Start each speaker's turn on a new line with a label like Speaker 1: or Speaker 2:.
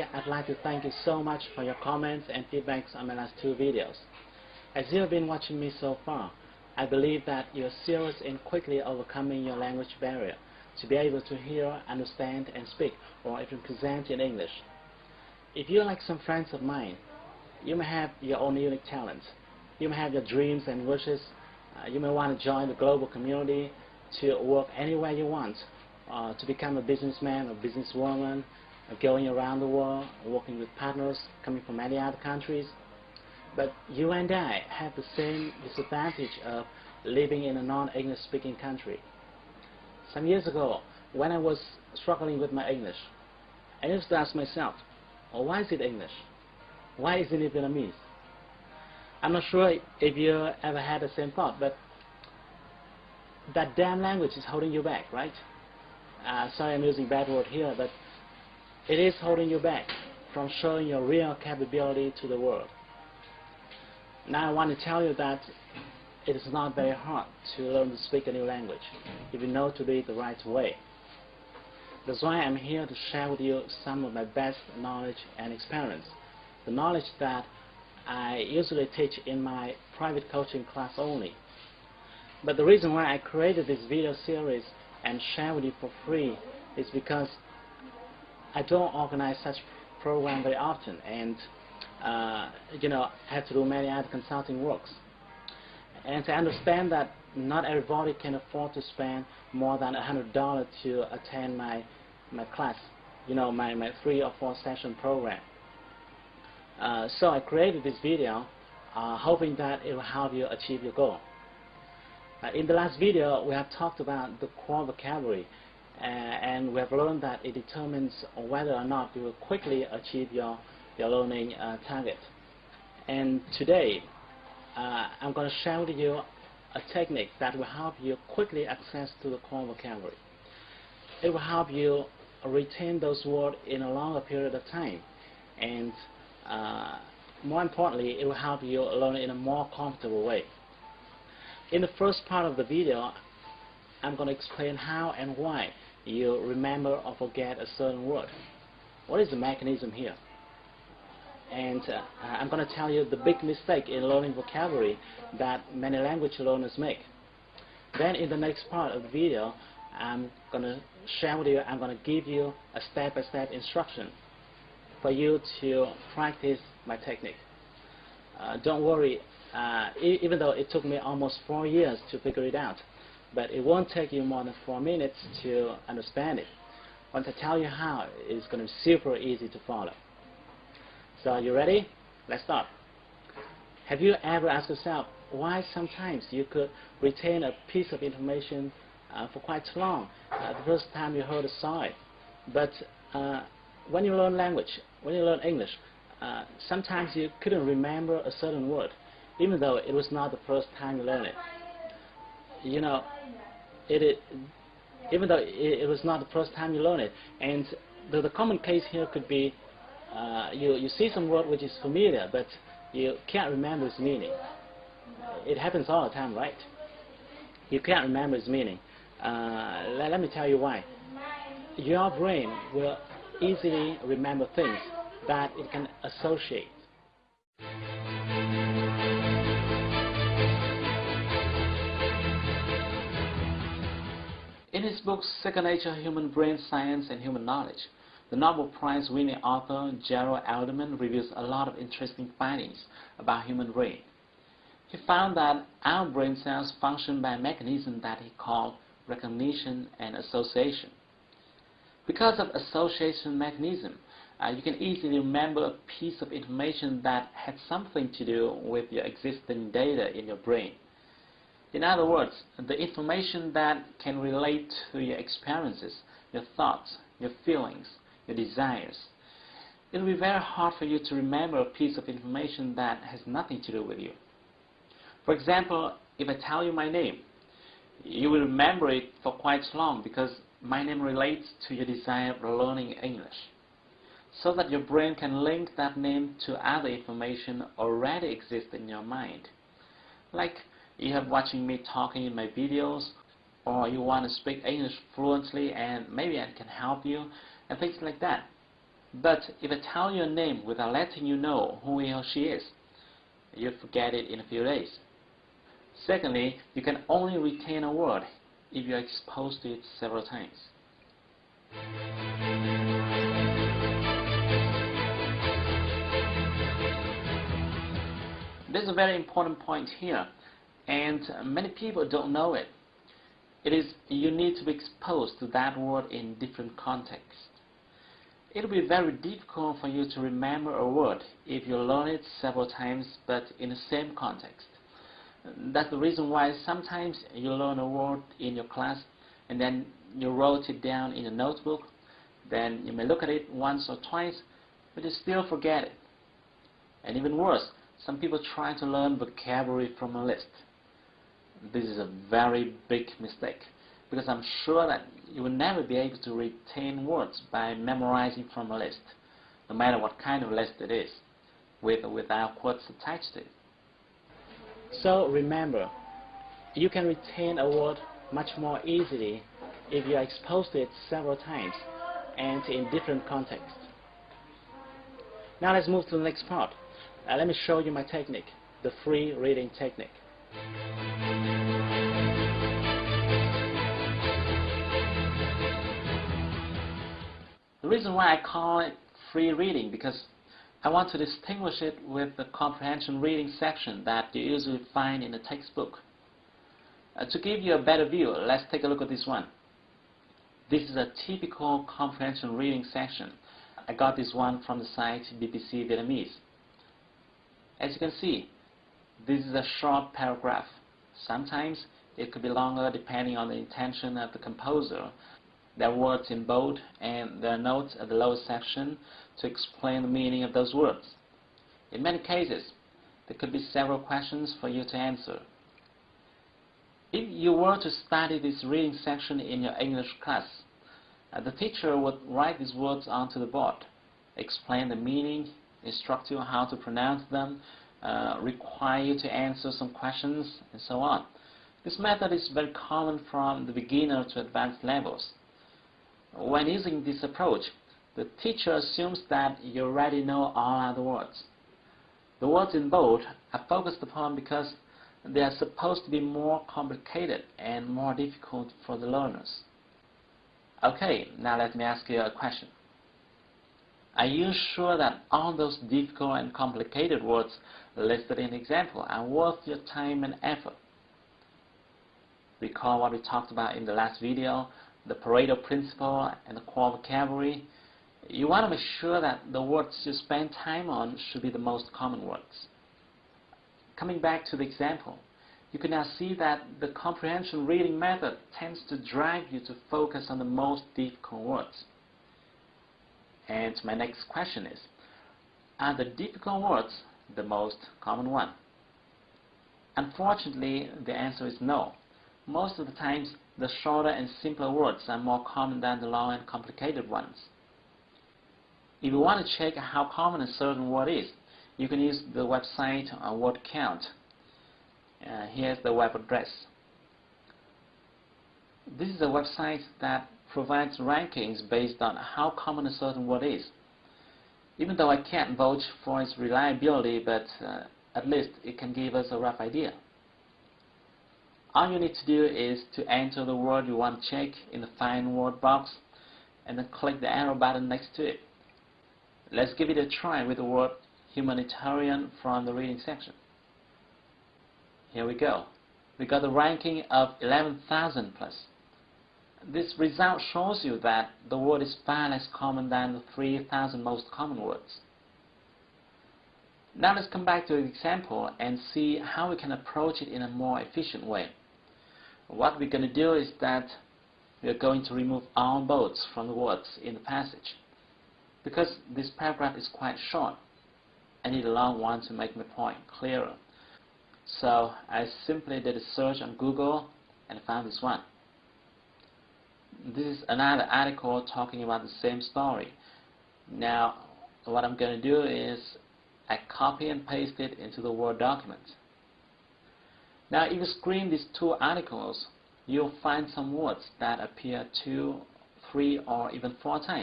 Speaker 1: I'd like to thank you so much for your comments and feedbacks on my last two videos. As you have been watching me so far, I believe that you're serious in quickly overcoming your language barrier to be able to hear, understand, and speak, or even present in English. If you're like some friends of mine, you may have your own unique talents. You may have your dreams and wishes. You may want to join the global community to work anywhere you want, to become a businessman or businesswoman, going around the world, working with partners coming from many other countries. But you and I have the same disadvantage of living in a non-English speaking country. Some years ago, when I was struggling with my English, I used to ask myself, oh, why is it English? Why isn't it Vietnamese? I'm not sure if you ever had the same thought, but that damn language is holding you back, right? Sorry I'm using bad word here, but it is holding you back from showing your real capability to the world. Now I want to tell you that it is not very hard to learn to speak a new language if you know to do it the right way. That's why I'm here to share with you some of my best knowledge and experience, the knowledge that I usually teach in my private coaching class only. But the reason why I created this video series and share with you for free is because I don't organize such program very often, and I have to do many other consulting works. And I understand that not everybody can afford to spend more than $100 to attend my class, my 3 or 4 session program. So I created this video hoping that it will help you achieve your goal. In the last video, we have talked about the core vocabulary, and we have learned that it determines whether or not you will quickly achieve your learning target. And today, I'm going to share with you a technique that will help you quickly access to the core vocabulary. It will help you retain those words in a longer period of time, and more importantly, it will help you learn in a more comfortable way. In the first part of the video, I'm going to explain how and why you remember or forget a certain word. What is the mechanism here? And I'm going to tell you the big mistake in learning vocabulary that many language learners make. Then in the next part of the video, I'm going to share with you, I'm going to give you a step-by-step instruction for you to practice my technique. Don't worry, even though it took me almost 4 years to figure it out, but it won't take you more than 4 minutes to understand it. Once I tell you how, it's going to be super easy to follow. So are you ready? Let's start. Have you ever asked yourself why sometimes you could retain a piece of information for quite long the first time you heard a song, but when you learn language, when you learn English, sometimes you couldn't remember a certain word, even though it was not the first time you learned it. Even though it was not the first time you learned it, and the common case here could be you see some word which is familiar, but you can't remember its meaning. It happens all the time, right? You can't remember its meaning. Let me tell you why. Your brain will easily remember things that it can associate. In his book, Second Nature, Human Brain Science and Human Knowledge, the Nobel Prize-winning author Gerald Alderman reveals a lot of interesting findings about human brain. He found that our brain cells function by a mechanism that he called recognition and association. Because of association mechanism, you can easily remember a piece of information that had something to do with your existing data in your brain. In other words, the information that can relate to your experiences, your thoughts, your feelings, your desires. It will be very hard for you to remember a piece of information that has nothing to do with you. For example, if I tell you my name, you will remember it for quite long because my name relates to your desire of learning English, so that your brain can link that name to other information already exist in your mind. Like you have watching me talking in my videos, or you want to speak English fluently and maybe I can help you, and things like that. But if I tell you a name without letting you know who he or she is, you'll forget it in a few days. Secondly, you can only retain a word if you are exposed to it several times. There's a very important point here, and many people don't know it. It is you need to be exposed to that word in different contexts. It will be very difficult for you to remember a word if you learn it several times but in the same context. That's the reason why sometimes you learn a word in your class and then you wrote it down in a notebook. Then you may look at it once or twice, but you still forget it. And even worse, some people try to learn vocabulary from a list. This is a very big mistake, because I'm sure that you will never be able to retain words by memorizing from a list, no matter what kind of list it is, with or without quotes attached to it. So remember, you can retain a word much more easily if you are exposed to it several times and in different contexts. Now let's move to the next part. Let me show you my technique, the free reading technique. The reason why I call it free reading, because I want to distinguish it with the comprehension reading section that you usually find in a textbook. To give you a better view, let's take a look at this one. This is a typical comprehension reading section. I got this one from the site BBC Vietnamese. As you can see, this is a short paragraph. Sometimes it could be longer depending on the intention of the composer. There are words in bold and there are notes at the lower section to explain the meaning of those words. In many cases, there could be several questions for you to answer. If you were to study this reading section in your English class, the teacher would write these words onto the board, explain the meaning, instruct you on how to pronounce them, require you to answer some questions, and so on. This method is very common from the beginner to advanced levels. When using this approach, the teacher assumes that you already know all other words. The words in bold are focused upon because they are supposed to be more complicated and more difficult for the learners. Okay, now let me ask you a question. Are you sure that all those difficult and complicated words listed in the example are worth your time and effort? Recall what we talked about in the last video, the Pareto principle and the core vocabulary. You want to make sure that the words you spend time on should be the most common words. Coming back to the example, you can now see that the comprehension reading method tends to drive you to focus on the most difficult words. And my next question is, are the difficult words the most common one? Unfortunately, the answer is no. Most of the times, the shorter and simpler words are more common than the long and complicated ones. If you want to check how common a certain word is, you can use the website Word Count. Here's the web address. This is a website that provides rankings based on how common a certain word is. Even though I can't vouch for its reliability, but at least it can give us a rough idea. All you need to do is to enter the word you want to check in the Find Word box and then click the arrow button next to it. Let's give it a try with the word humanitarian from the reading section. Here we go. We got a ranking of 11,000 plus. This result shows you that the word is far less common than the 3,000 most common words. Now let's come back to the example and see how we can approach it in a more efficient way. What we're going to do is that we're going to remove all bolds from the words in the passage. Because this paragraph is quite short, I need a long one to make my point clearer. So I simply did a search on Google and found this one. This is another article talking about the same story. Now what I'm going to do is I copy and paste it into the Word document. Now if you screen these two articles, you'll find some words that appear 2, 3 or even 4 times.